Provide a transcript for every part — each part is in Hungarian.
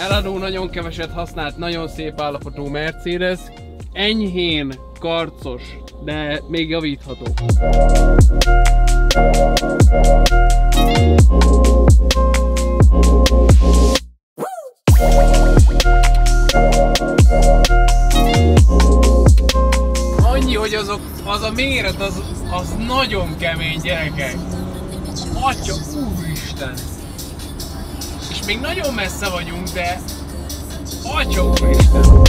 Eladó, nagyon keveset használt, nagyon szép állapotú Mercedes. Enyhén karcos, de még javítható. Annyi, hogy az a méret, az nagyon kemény, gyerekek. Atya úristen! És még nagyon messze vagyunk, de atya úristen!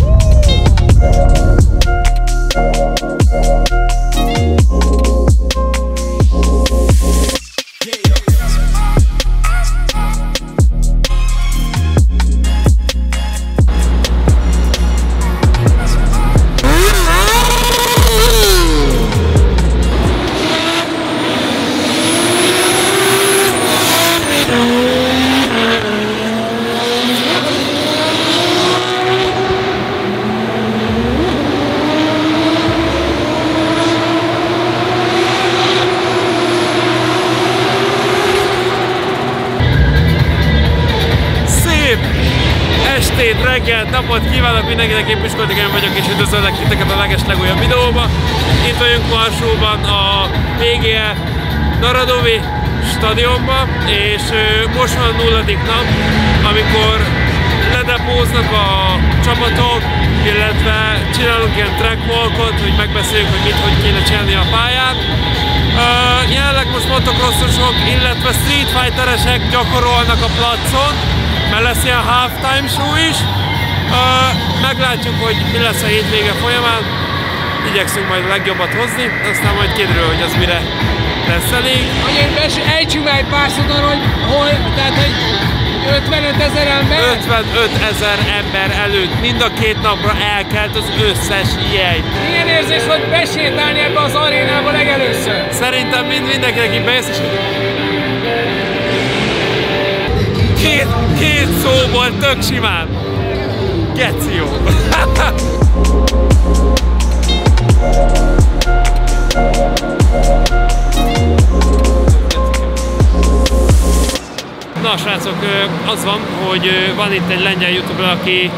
Reggelt, napot kívánok mindenkinek, én Piskolty vagyok, és üdvözöllek titeket a legeslegújabb videóban. Itt vagyunk Varsóban a PGE Narodovi stadionban, és most van a 0. nap, amikor ledepóznak a csapatok, illetve csinálunk ilyen trackwalkot, hogy megbeszéljük, hogy mit, hogy kéne csinálni a pályán. Jelenleg most motocrossosok, illetve street fighteresek gyakorolnak a placon, mert lesz ilyen halftime show is. Meglátjuk, hogy mi lesz a hétvége folyamán. Igyekszünk majd a legjobbat hozni, aztán majd kiderül, hogy az mire lesz elég. Ejtsük meg egy pár szóval, hogy hol, tehát hogy 55 000 ember? 55 000 ember előtt mind a 2 napra elkelt az összes jegy. Milyen érzés volt besétálni ebbe az arénába legelőször? Szerintem mindenkinek így bejössz, és két szóból tök simán. Geci jó. Na srácok, az van, hogy van itt egy lengyel youtuber, aki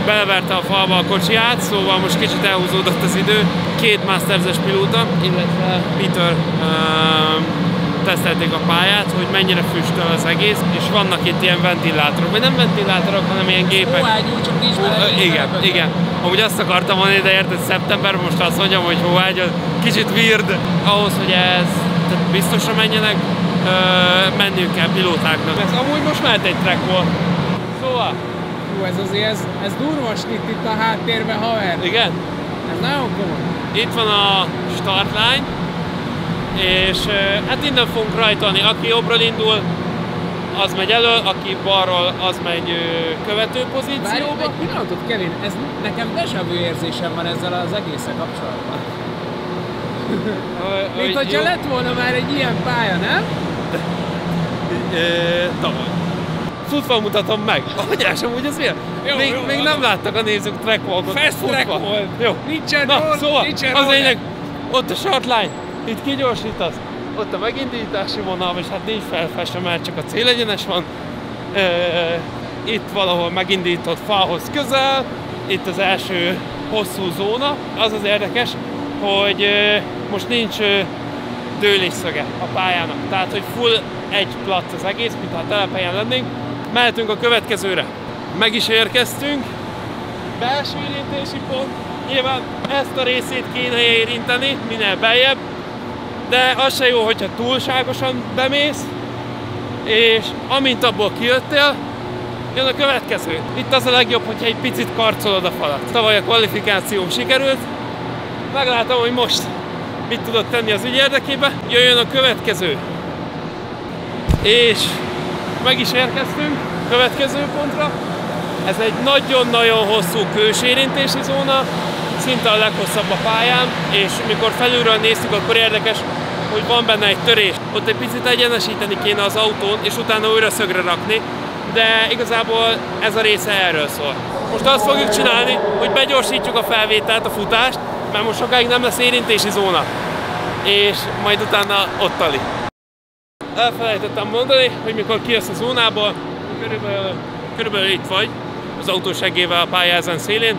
beleverte a falba a kocsiját, szóval most kicsit elhúzódott az idő. 2 masterses pilóta, illetve Peter tesztelték a pályát, hogy mennyire füstöl az egész, és vannak itt ilyen ventilátorok, vagy nem ventilátorok, hanem ilyen gépek. Hóágyú, csak nincs bele. Igen. Amúgy azt akartam mondani, de érted, szeptemberben most azt mondjam, hogy hóágy, kicsit weird. Ahhoz, hogy ez biztosra menjenek, menniük kell pilótáknak. Ez amúgy most mehet egy track volt. Szóval. Hú, ez azért, ez durva snitt itt a háttérben, haver. Igen? Ez nagyon komoly. Itt van a startline, és hát innen fogunk rajtolni. Aki jobbról indul, az megy elő, aki balról, az megy követő pozícióba. Várj, egy pillanatot, Kevin, ez nekem déjà vu érzésem van ezzel az egészen kapcsolatban. Mint hogyha lett volna már egy ilyen pálya, nem? Tavaly. Futva mutatom meg. Anyás, amúgy ez milyen? Még nem láttak a nézők trackwalkot. Fast track volt. Jó. Nincsen na, roll, szóval, nincsen az roll. lényeg, ott a shortline, itt kigyorsítasz, ott a megindítási vonal, és hát nincs felfestve, mert csak a célegyenes van. Itt valahol megindított falhoz közel, itt az első hosszú zóna. Az az érdekes, hogy most nincs dőlésszöge a pályának, tehát hogy full egy plac az egész, mintha a telephelyen lennénk. Mehetünk a következőre. Meg is érkeztünk. Belső érintési pont. Nyilván ezt a részét kéne érinteni, minél beljebb, de az se jó, hogyha túlságosan bemész, és amint abból kijöttél, jön a következő. Itt az a legjobb, hogyha egy picit karcolod a falat. Tavaly a kvalifikációm sikerült, meglátom, hogy most mit tudok tenni az ügy érdekében. Jöjjön a következő. És meg is érkeztünk a következő pontra. Ez egy nagyon-nagyon hosszú kősérintési zóna, szinte a leghosszabb a pályán, és mikor felülről néztük, akkor érdekes, hogy van benne egy törés. Ott egy picit egyenesíteni kéne az autón, és utána újra szögre rakni, de igazából ez a része erről szól. Most azt fogjuk csinálni, hogy begyorsítjuk a felvételt, a futást, mert most sokáig nem lesz érintési zóna, és majd utána ott Ali. Elfelejtettem mondani, hogy mikor kijössz a zónából, körülbelül körülbelül itt vagy, az autó segélyével a pálya ezen szélén.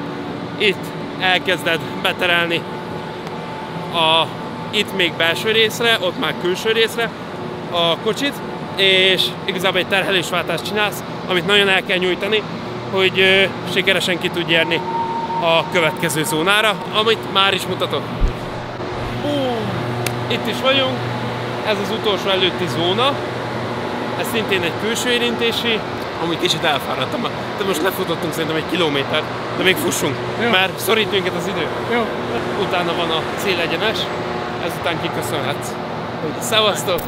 Itt elkezded beterelni itt még belső részre, ott már külső részre a kocsit, és igazából egy terhelésváltást csinálsz, amit nagyon el kell nyújtani, hogy sikeresen ki tudj érni a következő zónára, amit már is mutatok. Itt is vagyunk, ez az utolsó előtti zóna, ez szintén egy külső érintési, amúgy kicsit elfáradtam, de most lefutottunk szerintem 1 kilométert, de még fussunk, jó, mert szorít minket az idő. Jó. Utána van a célegyenes, ezután kiköszönhetsz. Szevasztok!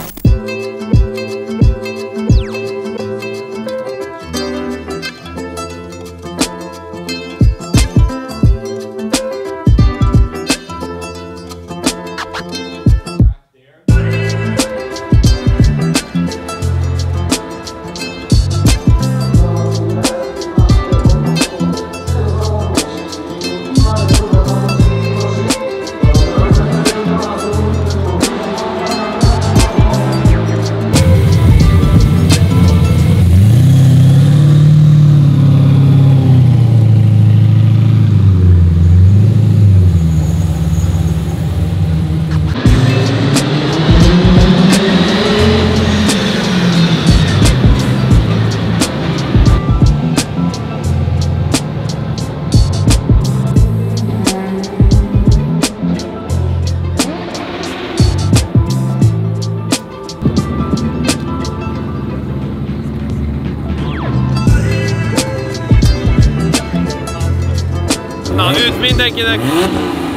Na, üdv mindenkinek!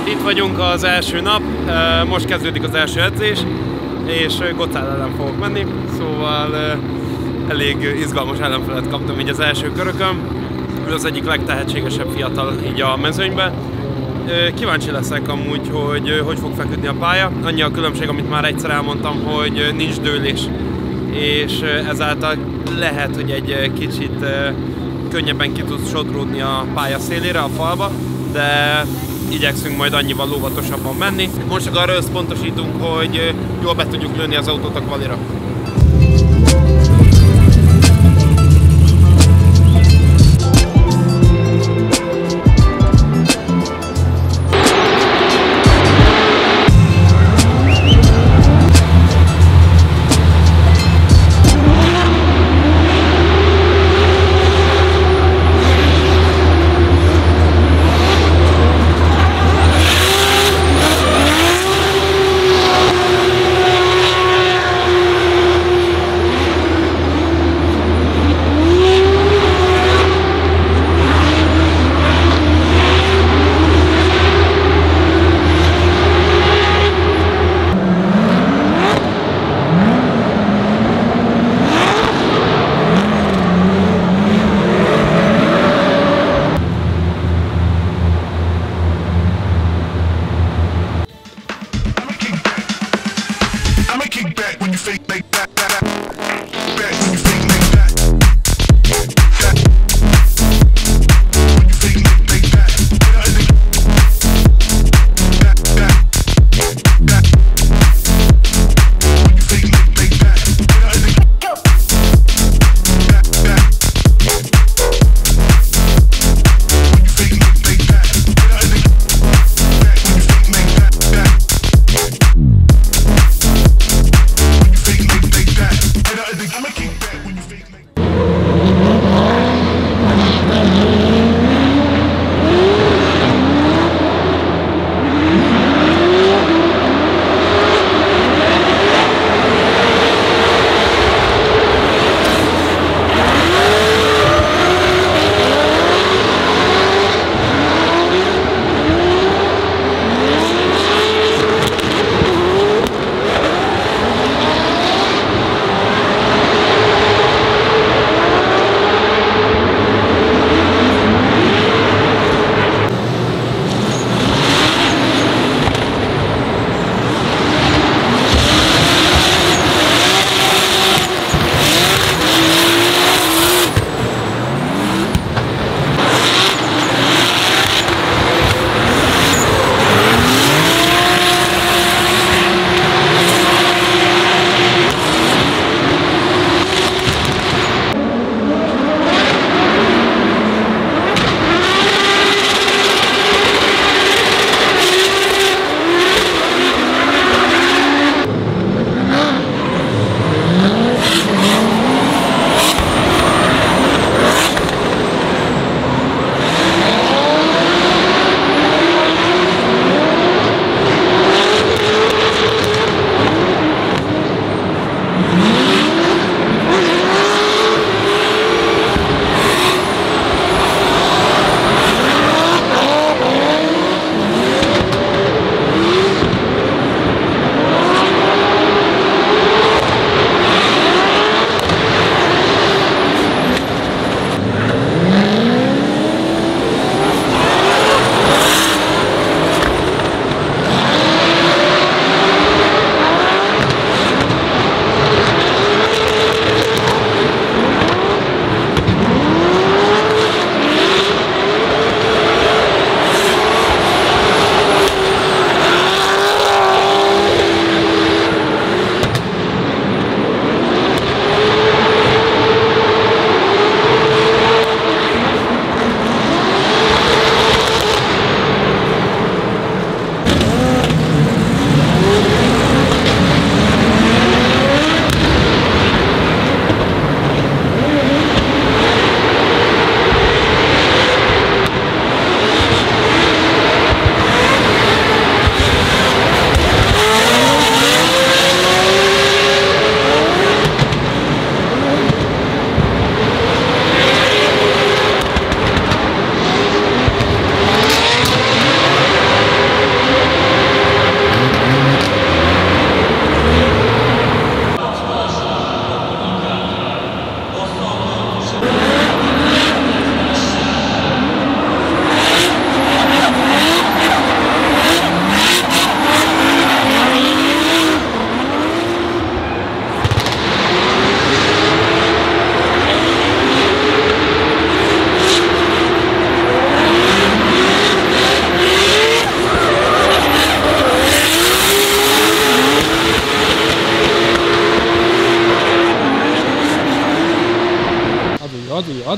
Itt vagyunk az első nap, most kezdődik az első edzés, és Gocál ellen fogok menni, szóval elég izgalmas ellenfelet kaptam így az első körökön. Ő az egyik legtehetségesebb fiatal így a mezőnyben. Kíváncsi leszek amúgy, hogy fog feküdni a pálya. Annyi a különbség, amit már egyszer elmondtam, hogy nincs dőlés, és ezáltal lehet, hogy egy kicsit könnyebben ki tudsz sodródni a pálya szélére, a falba, de igyekszünk majd annyival óvatosabban menni. Most csak arra összpontosítunk, hogy jól be tudjuk lőni az autót a kvalira.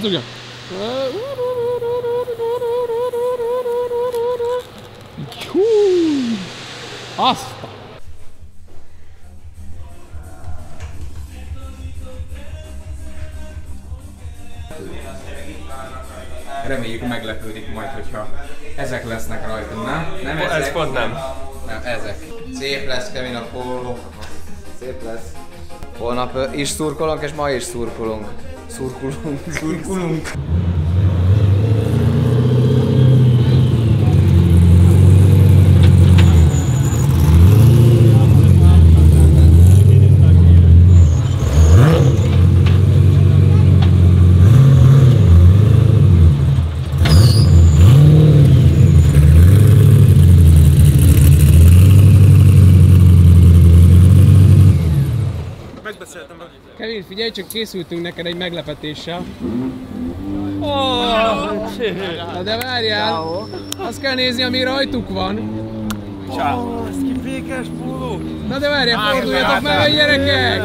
Adjunk. Azt! Reméljük meglepődik majd, hogyha ezek lesznek rajtunk, nem? Nem ezek? Ez pont nem. Nem, ezek. Szép lesz, Kevin, a póló. Szép lesz. Holnap is szurkolunk, és ma is szurkolunk. Szurkolunk. Kevin, figyelj, csak készültünk neked egy meglepetéssel. Na de várjál! Azt kell nézni, ami rajtuk van. Ez kipékes póló! Na de várjál, forduljatok meg a gyerekek!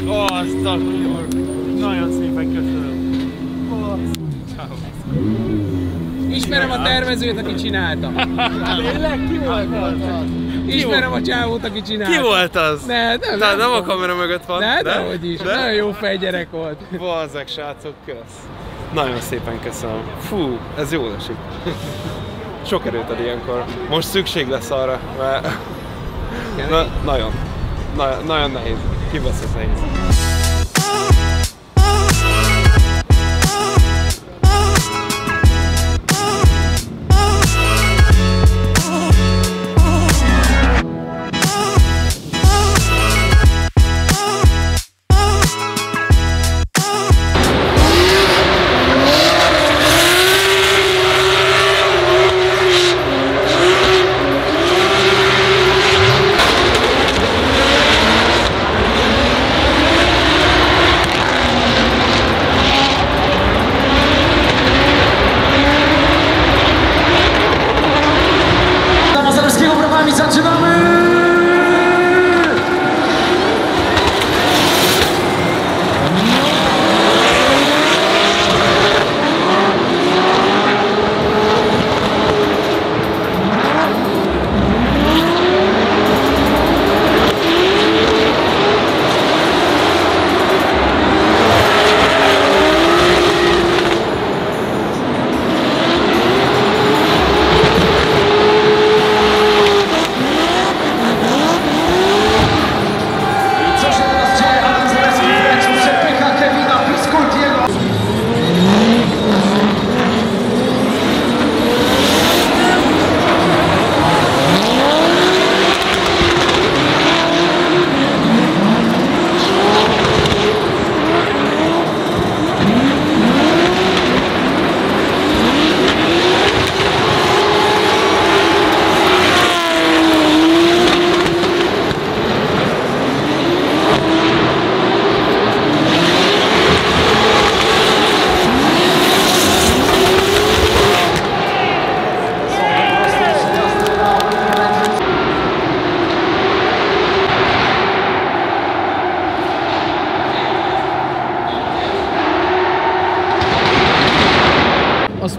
Azt a kurva! Nagyon szépen köszönöm! Ismerem a tervezőt, aki csinálta. Tényleg? Ki volt az? Ismerem a csávót, aki csinálta. Ki volt az? Nem a kamera mögött van. Dehogy is. De? Nagyon jó fejgyerek volt. Bazzeg, srácok, kösz. Nagyon szépen köszönöm. Fú, ez jól esik. Sok erőt ad ilyenkor. Most szükség lesz arra, mert nagyon nehéz. Kibaszott nehéz.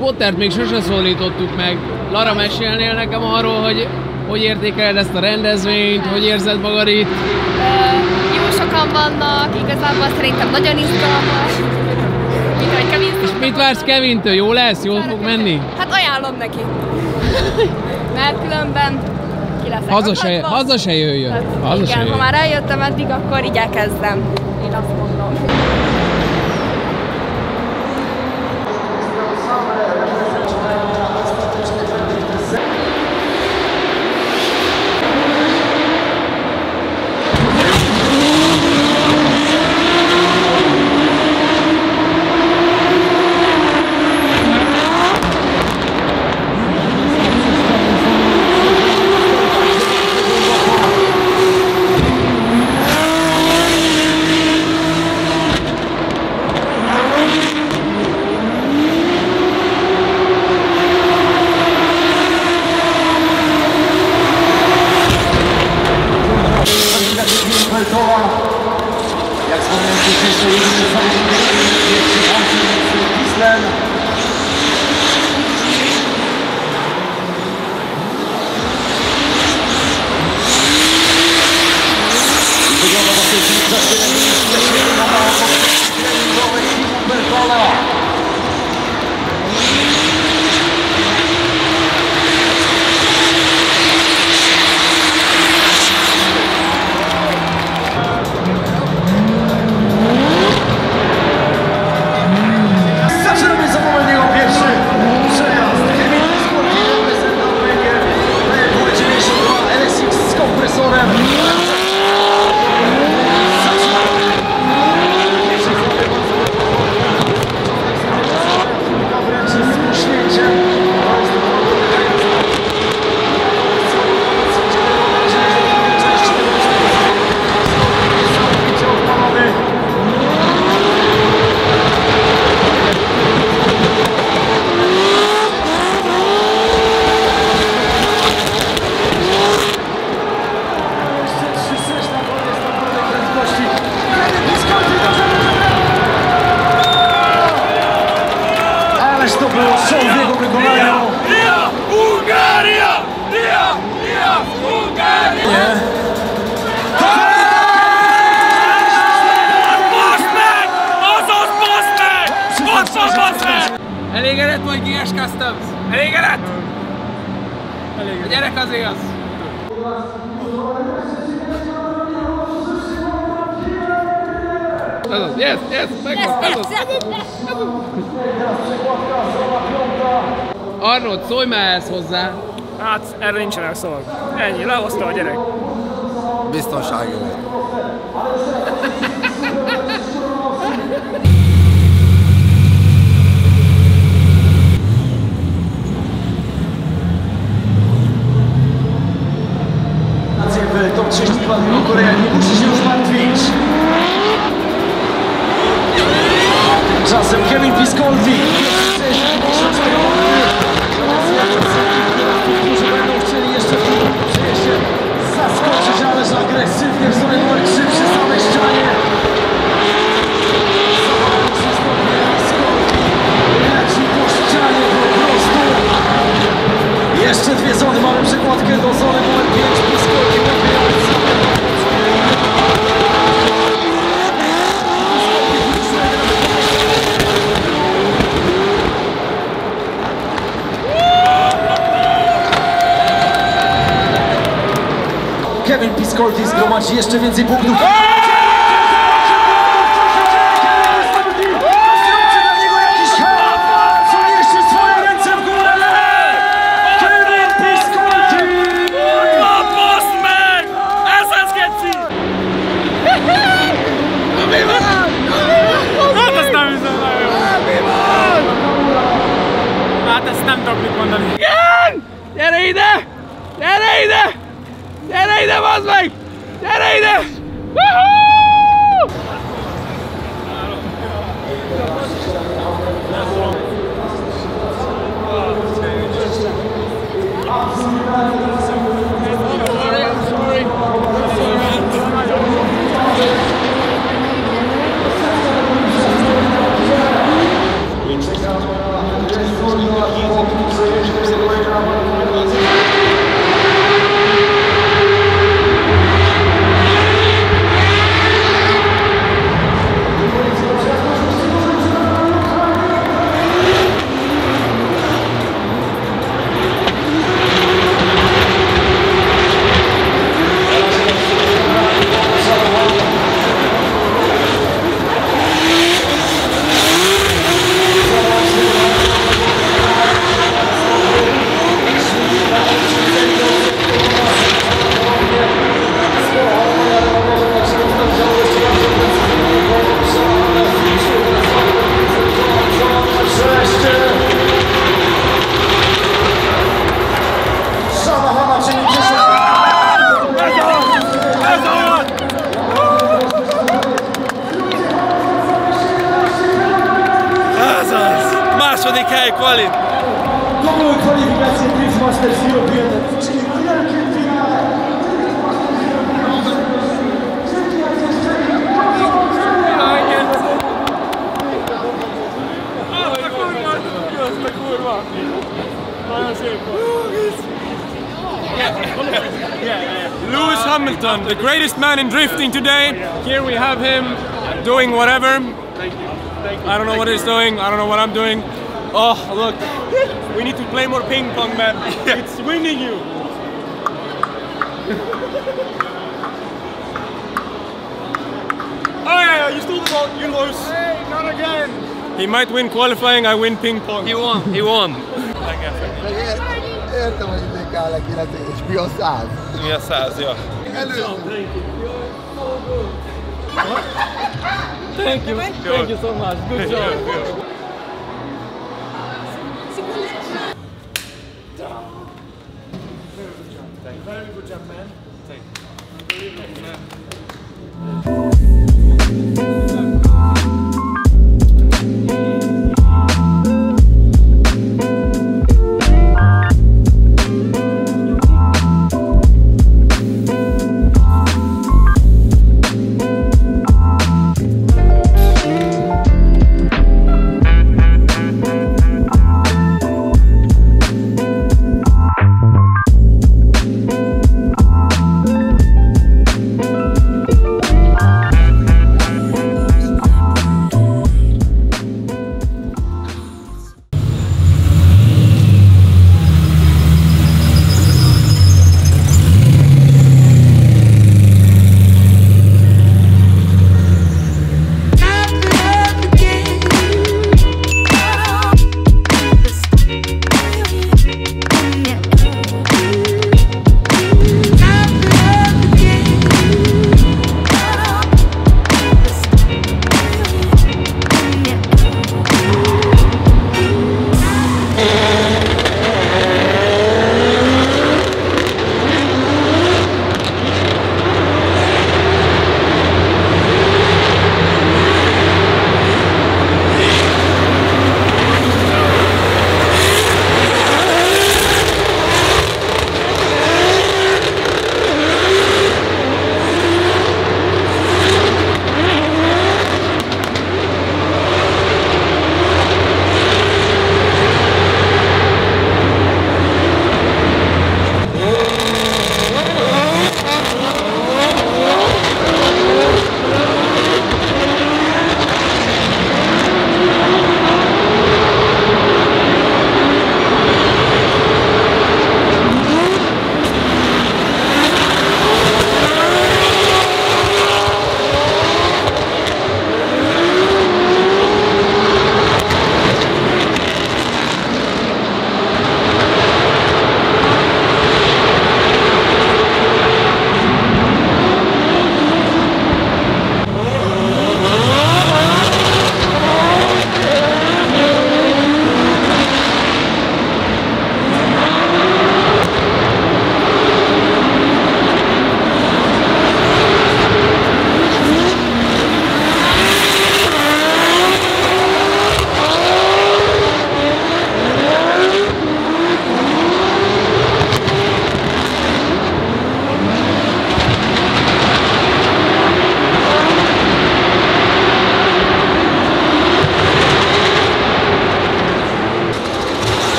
Spottert még sose szólítottuk meg. Lara, mesélnél nekem arról, hogy értékeled ezt a rendezvényt, hogy érzed magad itt? Jó sokan vannak, igazából szerintem nagyon izgalmas. Mint ahogy Kevin. És mit vársz Kevintől? Jó lesz? Jól fog menni? Hát ajánlom neki. Mert különben ki leszek. Haza se jöjjön. Igen, ha már eljöttem eddig, akkor így elkezdem. Én azt mondom. Ależ to było show w jego wykonaniu! Bułgaria! Bułgaria! Elégedett vagy GS Customs? Elégedett? A gyerek az igaz. Ez az, yes, megvan, ez az. Arnold, szólj már ehhez hozzá. Hát, erre nincsenek szavak. Ennyi, lehozta a gyerek. Biztonsági vagy. W top 32 Korea nie musi się już martwić. Czasem Kevin Piskolty. Którzy będą chcieli jeszcze w tym przejście zaskoczyć, ależ agresywnie w stronę numer 3 przy samej ścianie. Leci po ścianie po prostu. Jeszcze dwie zony, mamy przekładkę do zony numer 5 Piskolty. Kevin Piskolty zgromadzi jeszcze więcej punktów. Hát ezt nem tudok mondani. Igen! Gyere ide! Gyere ide! Gyere ide, bazd meg! Gyere ide! Woohoo! Második hely kvali. Komoly kwalifikacje Drift Masters European, czyli wielkie finale. Lewis Hamilton, the greatest man in drifting today. Here we have him doing whatever. I don't know what he's doing. I don't know what I'm doing. Oh, look. We need to play more ping pong, man. It's winning you. Oh yeah, you stole the ball. You lose. Hey, not again. He might win qualifying. I win ping pong. He won. He won. Értem, hogy ide kell neki lenni, és mi a 100? Mi a 100, ja. Thank you. Thank you so much. Good job. Very good job, man. Thank you.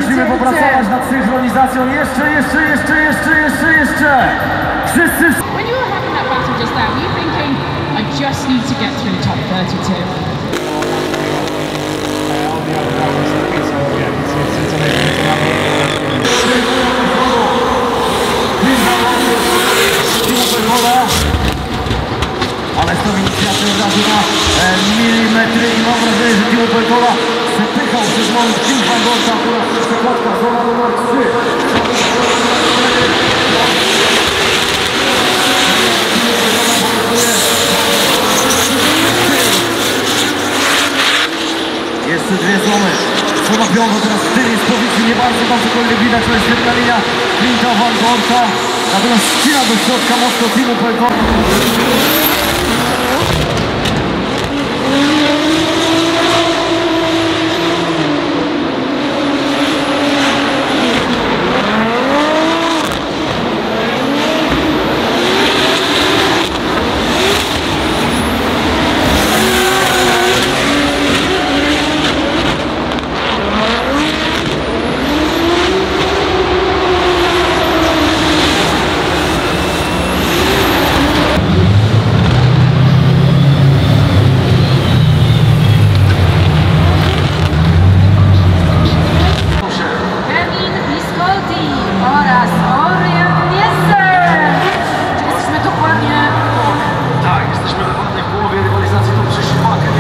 musimy popracować nad synchronizacją. Jeszcze. Wszyscy. When you were having that battle just now, were you thinking, I just need to get through top 32? Ale to inicjatyw razu na milimetry i mam wrażenie, że Timo Peltola przepychał przez moment Kim Van Gorta, która przekładka, zona numer 3. Jeszcze dwie zony. Zona piąta, teraz 4 z pozycji, nie bardzo tam cokolwiek widać, ale świetna linia Kim Van Gorta. Natomiast ścina do środka mocno Timo Peltola. Piskolty oraz Czy jesteśmy dokładnie... Tak, jesteśmy dokładnie w połowie rywalizacji, to przyszli makę.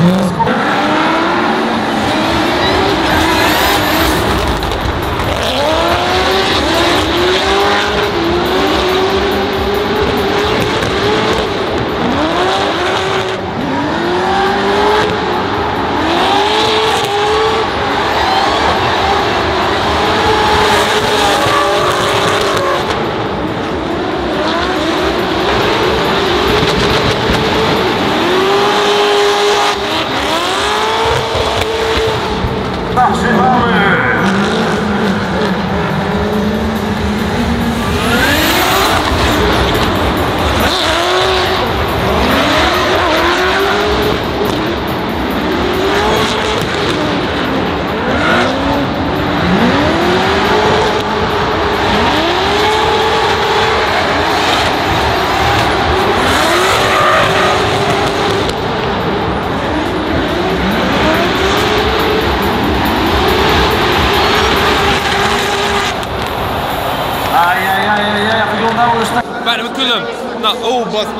Várj, külön! Na, ó, bazd!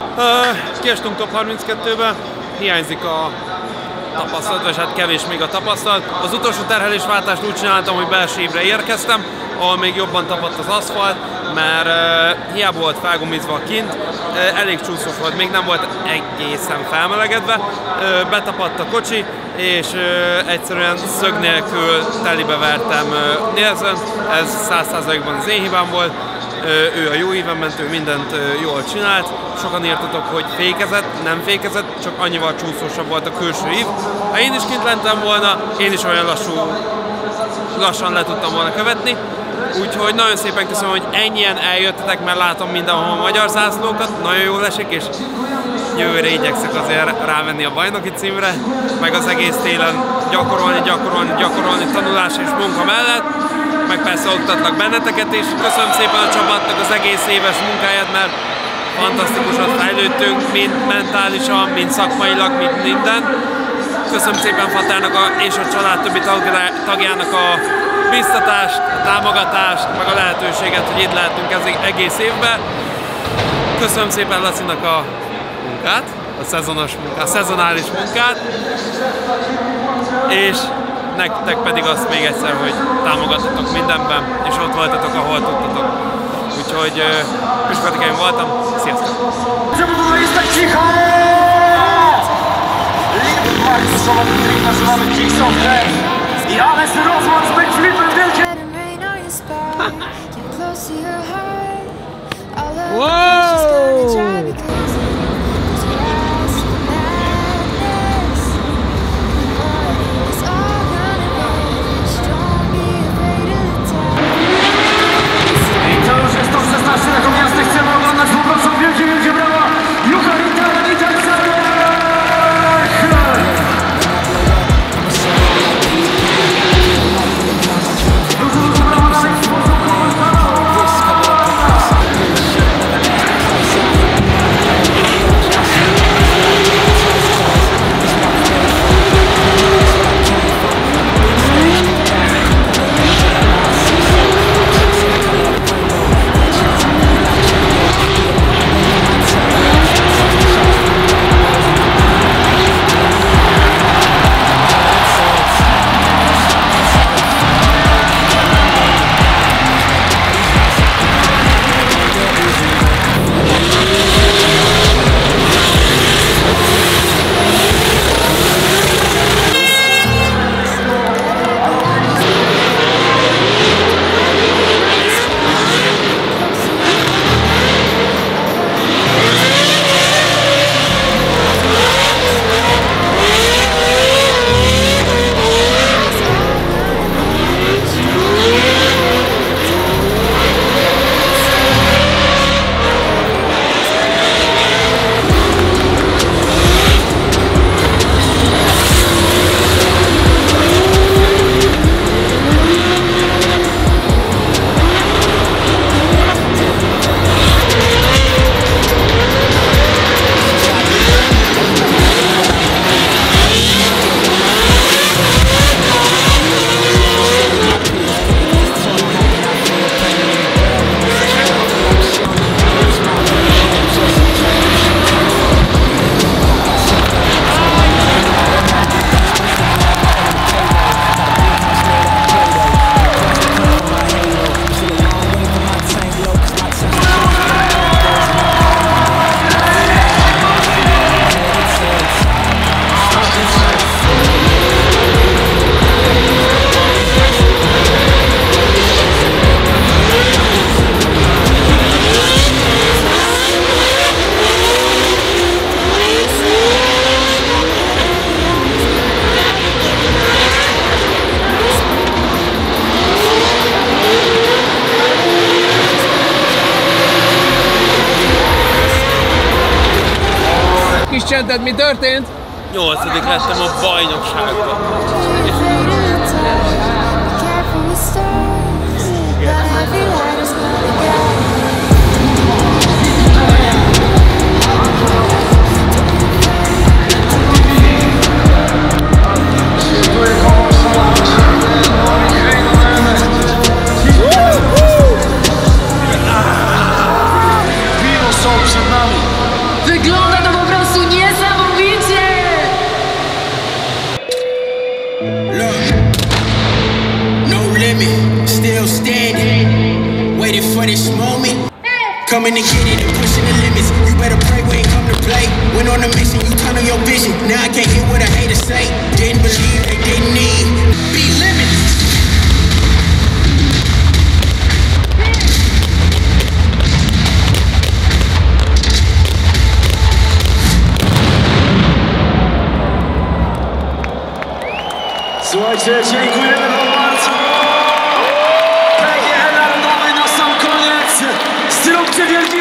Kiestünk top 32-be, hiányzik a tapasztalat, vagy hát kevés még a tapasztalat. Az utolsó terhelésváltást úgy csináltam, hogy belső évre érkeztem, ahol még jobban tapadt az aszfalt, mert hiába volt felgumizva kint, elég csúszós volt, még nem volt egészen felmelegedve, betapadt a kocsi, és egyszerűen szög nélkül telibe vertem Nielsen, ez 100%-ban az én hibám volt. Ő a jó íven ment, ő mindent jól csinált. Sokan írtatok, hogy fékezett, nem fékezett, csak annyival csúszósabb volt a külső ív. Ha én is kint lentem volna, én is olyan lassan le tudtam volna követni. Úgyhogy nagyon szépen köszönöm, hogy ennyien eljöttetek, mert látom mindenhol a magyar zászlókat, nagyon jól esik, és jövőre igyekszek azért rávenni a bajnoki címre, meg az egész télen gyakorolni tanulás és munka mellett, meg persze oktatlak benneteket is. Köszönöm szépen a csapatnak az egész éves munkáját, mert fantasztikusat fejlődtünk, mind mentálisan, mind szakmailag, mind minden. Köszönöm szépen Fatának és a család többi tagjának a biztatást, a támogatást, meg a lehetőséget, hogy itt lehetünk egész évben. Köszönöm szépen Lacinak a munkát, a szezonális munkát, és nektek pedig azt még egyszer, hogy támogattatok mindenben, és ott voltatok, ahol tudtatok. Úgyhogy Piskoltyként voltam, sziasztok! Dużo Szökkented, mi történt? 8. lettem a bajnokságban. Wygląda to po prostu niesamowicie! No limit, still standing, waiting for this moment. Coming to get it and pushing the limits. You better pray we ain't come to play. Went on a mission, you turn on your vision. Now I can't hear what I hate to say. Didn't believe they didn't need. Be limitless. Słuchajcie, dziękujemy wam bardzo. PGE narodowy na sam koniec. Zróbcie wielki